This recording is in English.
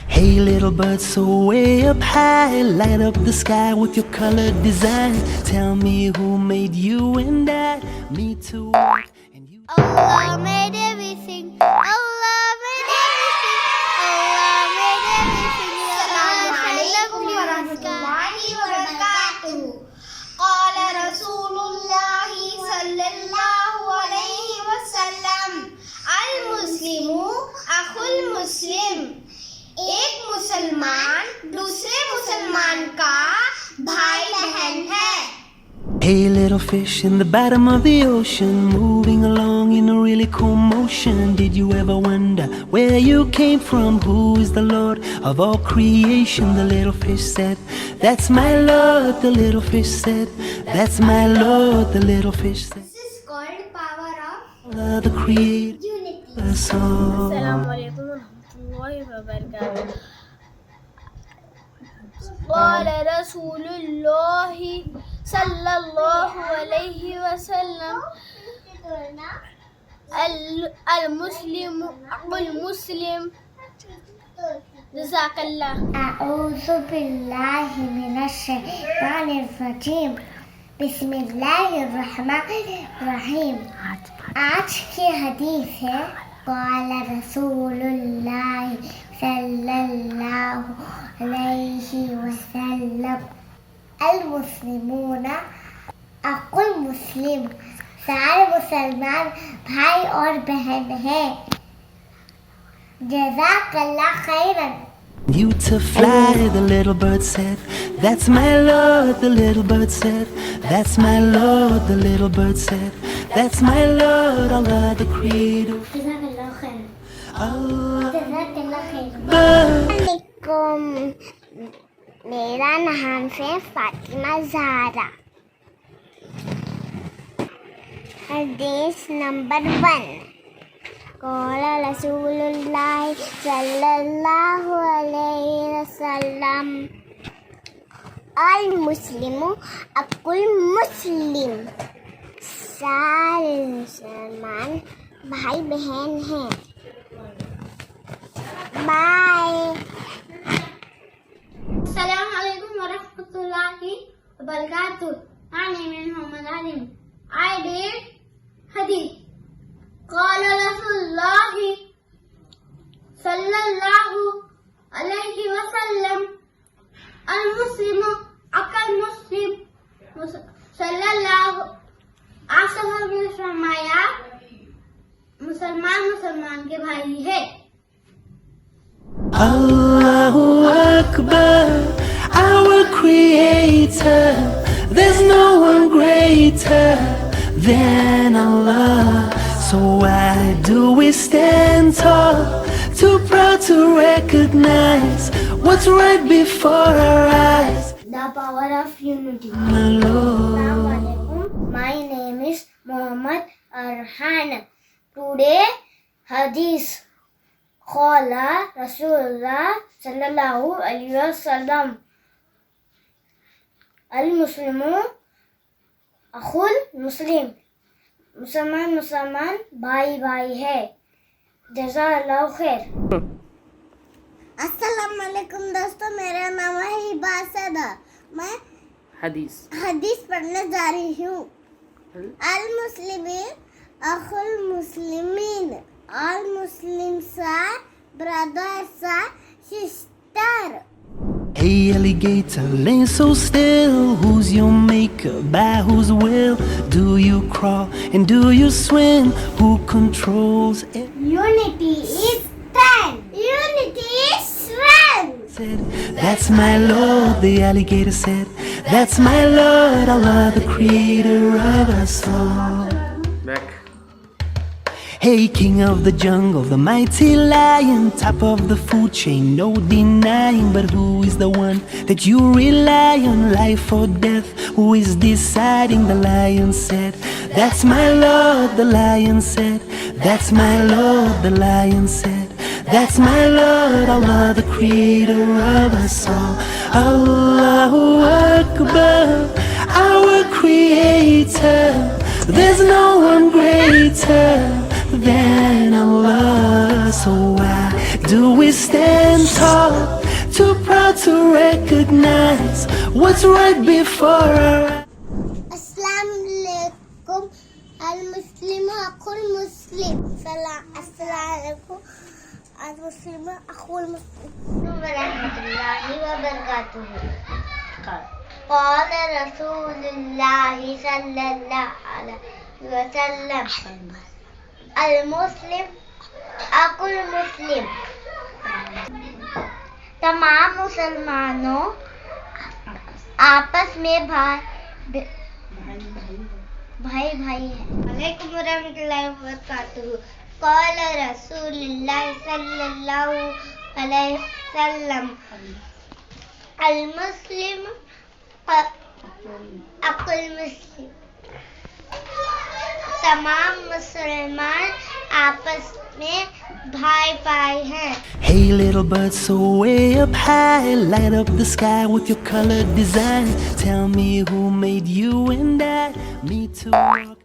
Hey little bird, so way up high, light up the sky with your colored design. Tell me who made you and I, me to work and you. Allah made everything. Allah made everything. Allah made everything. Assalamualaikum warahmatullahi wabarakatuh. Qala Rasulullah sallallahu alaihi wasallam, al-muslimu akhul muslim. एक मुसलमान दूसरे मुसलमान का भाई बहन है. Hey little fish in the bottom of the ocean, moving along in a really cool motion. Did you ever wonder where you came from? Who is the Lord of all creation? The little fish said, that's my Lord. The little fish said, that's my Lord. The little fish said, This is called power of the Creator. unity. Assalamualaikum warahmatullahi wabarakatuh. Qala Rasulullah sallallahu alayhi wa sallam, al-muslimu aqul muslim. Jazakallah. A'udhu billahi minash shaitanir rajim. बिस्मिल्लाहिर्रहमानिर्रहीम. आज की हदीस है क़ाल रसूलुल्लाह सल्लल्लाहु अलैहि वसल्लम, अल मुस्लिमूना अकुल मुस्लिम. सारे मुसलमान भाई और बहन हैं. जज़ाकल्लाह खैरन. You to fly, the little bird said, that's my Lord. The little bird said, that's my Lord. The little bird said, that's my Lord. Allah the Creator. जज़ाकल्लाह खैरन. Allah. जज़ाकल्लाह खैरन. Akbar. मेरा नाम है फातिमा ज़हरा. हदीस नंबर 1. قال رسول الله صلى الله عليه وسلم, المسلم अकुल मुस्लिम. सारे मुसलमान भाई बहन हैं. Bye. Assalamualaikum warahmatullahi wabarakatuh. My name is Muhammad Alim. I did hadith. قال رسول الله صلى الله عليه وسلم, المسلم अकल मुस्लिम. सल्लल्लाहु आसमान में फरमाया, मुसलमान मुसलमान के भाई है. Allahu Akbar, our Creator. There's no one greater than Allah. So why do we stand tall, too proud to recognize what's right before our eyes? The power of unity. My Lord. Assalamualaikum. My name is Muhammad Arhan. Today hadith. Qala Rasulullah sallallahu alaihi wasallam, al-muslimu akhul muslim. मुसलमान मुसलमान भाई भाई है. जज़ाकल्लाह खैर. अस्सलाम वालेकुम दोस्तों, मेरा नाम है हिबासदा. मैं हदीस पढ़ने जा रही हूँ. अल मुस्लिमीन अखुल मुस्लिमीन. All Muslims are brothers and sisters. Hey alligator, lay so still. Who's your maker? By whose will do you crawl and do you swim? Who controls it? Unity is strength. Unity is strength. Said, that's my Lord. The alligator said, that's my Lord. Allah the Creator of us all. Back. Hey, king of the jungle, the mighty lion, top of the food chain, no denying. But who is the one that you rely on? Life or death, who is deciding? The lion said, that's my Lord. The lion said, that's my Lord. The lion said, that's my Lord. Allah the Creator of us all. Allahu Akbar, our Creator. There's no one greater than Allah. So why do we stand tall, how to recognize what's right before our eyes. Assalamualaikum. Al-Muslimu akhul Muslim. Assalamualaikum. Al-Muslimu akhul Muslim. Warahmatullahi wabarakatuh. Qala Rasulullah sallallahu alaihi wasallam. Al-Muslim akhul Muslim. तमाम मुसलमानों आपस में भाई भाई है। वालेकुम रहमतुल्लाहि व बरकातुहू। क़ाल रसूलुल्लाह सल्लल्लाहु अलैहि वसल्लम अल मुस्लिम अकुल मुस्लिम। तमाम मुसलमान आपस में भाई भाई हैं। Hey little bird, so way up high, light up the sky with your colored design. Tell me who made you and I, me to walk